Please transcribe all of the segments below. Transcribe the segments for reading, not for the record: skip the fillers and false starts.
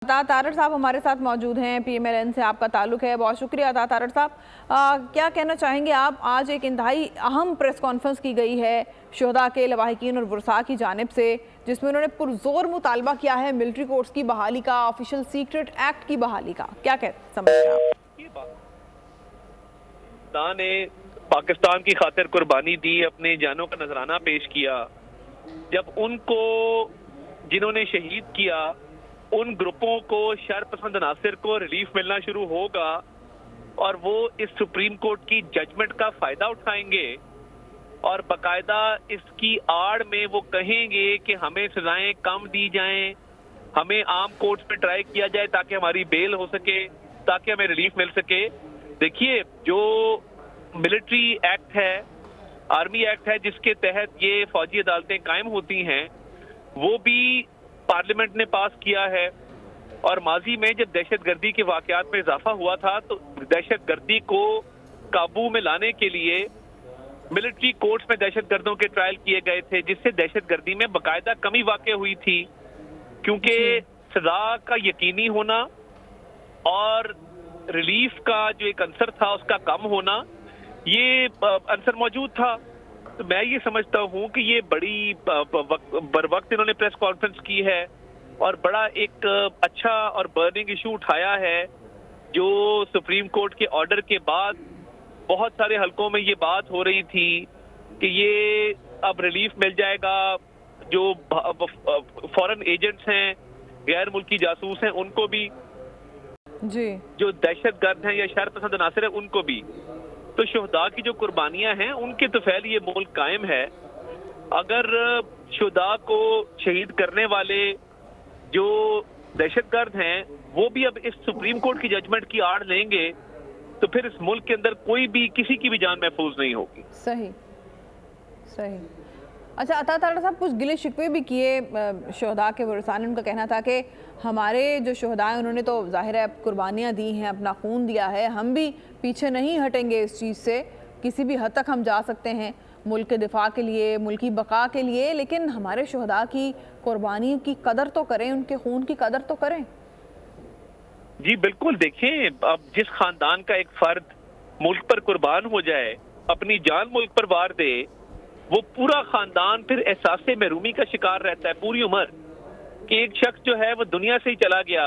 अता तारड़ साहब हमारे साथ मौजूद हैं, PMLN से आपका ताल्लुक है। बहुत शुक्रिया अता तारड़ साहब। क्या कहना चाहेंगे आप? आज एक इंतहाई अहम प्रेस कॉन्फ्रेंस की गई है शुहदा के लवाहिकीन और वुरसा की जानिब से, जिसमें उन्होंने पुरजोर मुतालबा किया है मिलिट्री कोर्ट्स की बहाली का, ऑफिशियल सीक्रेट एक्ट की बहाली का। क्या समझते हैं आप? ने पाकिस्तान की खातिर कुर्बानी दी, अपने जानों का नजराना पेश किया। जब उनको जिन्होंने शहीद किया उन ग्रुपों को, शरपसंद अनासिर को रिलीफ मिलना शुरू होगा और वो इस सुप्रीम कोर्ट की जजमेंट का फायदा उठाएंगे और बाकायदा इसकी आड़ में वो कहेंगे कि हमें सजाएं कम दी जाएं, हमें आम कोर्ट्स में ट्राई किया जाए ताकि हमारी बेल हो सके, ताकि हमें रिलीफ मिल सके। देखिए, जो मिलिट्री एक्ट है, आर्मी एक्ट है, जिसके तहत ये फौजी अदालतें कायम होती हैं, वो भी पार्लियामेंट ने पास किया है। और माजी में जब दहशतगर्दी के वाकयात में इजाफा हुआ था तो दहशतगर्दी को काबू में लाने के लिए मिलिट्री कोर्ट्स में दहशतगर्दों के ट्रायल किए गए थे, जिससे दहशतगर्दी में बाकायदा कमी वाक़ई हुई थी। क्योंकि सजा का यकीनी होना और रिलीफ का जो एक अंसर था उसका कम होना, ये अंसर मौजूद था। तो मैं ये समझता हूँ कि ये बड़ी बर वक्त इन्होंने प्रेस कॉन्फ्रेंस की है और बड़ा एक अच्छा और बर्निंग इशू उठाया है, जो सुप्रीम कोर्ट के ऑर्डर के बाद बहुत सारे हलकों में ये बात हो रही थी कि ये अब रिलीफ मिल जाएगा। जो फॉरेन एजेंट्स हैं, गैर मुल्की जासूस हैं, उनको भी जी, जो दहशतगर्द हैं या शरपसंद अनासिर है उनको भी। तो शुहदा की जो कुर्बानियां हैं उनके तो फैल ये मुल्क कायम है। अगर शुहदा को शहीद करने वाले जो दहशतगर्द हैं वो भी अब इस सुप्रीम कोर्ट की जजमेंट की आड़ लेंगे तो फिर इस मुल्क के अंदर कोई भी किसी की भी जान महफूज नहीं होगी। सही सही। अच्छा, अता तारड़ साहब, कुछ गिले शिकवे भी किए शुहदा के वरसा ने। उनका कहना था कि हमारे जो शुहदा हैं उन्होंने तो ज़ाहिर है कुर्बानियाँ दी हैं, अपना खून दिया है, हम भी पीछे नहीं हटेंगे इस चीज़ से, किसी भी हद तक हम जा सकते हैं मुल्क के दिफा के लिए, मुल्क की बका के लिए, लेकिन हमारे शुहदा की कुर्बानी की कदर तो करें, उनके खून की कदर तो करें। जी बिल्कुल। देखें, अब जिस खानदान का एक फर्द मुल्क पर कुर्बान हो जाए, अपनी जान मुल्क पर वार दे, वो पूरा खानदान फिर एहसास महरूमी का शिकार रहता है पूरी उम्र कि एक शख्स जो है वो दुनिया से ही चला गया।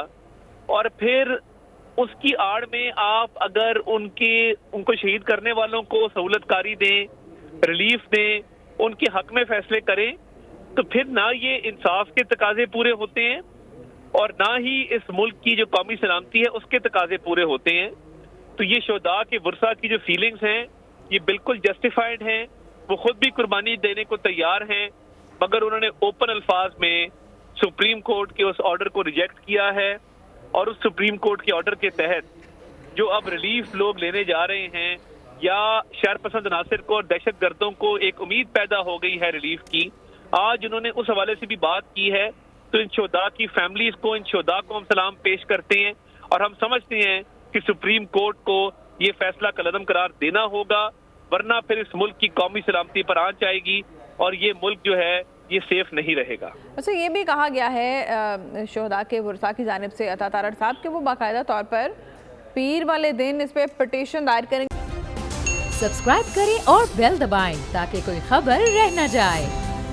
और फिर उसकी आड़ में आप अगर उनको शहीद करने वालों को सहूलतकारी दें, रिलीफ दें, उनके हक में फैसले करें, तो फिर ना ये इंसाफ के तकाजे पूरे होते हैं और ना ही इस मुल्क की जो कौमी सलामती है उसके तकाजे पूरे होते हैं। तो ये शुहदा के वुरसा की जो फीलिंग्स हैं ये बिल्कुल जस्टिफाइड हैं। वो खुद भी कुर्बानी देने को तैयार हैं, मगर उन्होंने ओपन अल्फाज में सुप्रीम कोर्ट के उस ऑर्डर को रिजेक्ट किया है। और उस सुप्रीम कोर्ट के ऑर्डर के तहत जो अब रिलीफ लोग लेने जा रहे हैं, या शरपसंद अनासिर को और दहशतगर्दों को एक उम्मीद पैदा हो गई है रिलीफ की। आज उन्होंने उस हवाले से भी बात की है। तो इन शुहदा की फैमिलीज को, इन शुहदा को हम सलाम पेश करते हैं और हम समझते हैं कि सुप्रीम कोर्ट को ये फैसला कलअदम करार देना होगा, वरना फिर इस मुल्क की कौमी सलामती पर आंच आएगी और ये मुल्क जो है ये सेफ नहीं रहेगा। अच्छा, ये भी कहा गया है शुहदा के वुरसा की जानिब से अता तारड़ साहब कि वो बाकायदा तौर पर पीर वाले दिन इस पे पिटीशन दायर करेंगे। सब्सक्राइब करें और बेल दबाएं ताकि कोई खबर रह न जाए।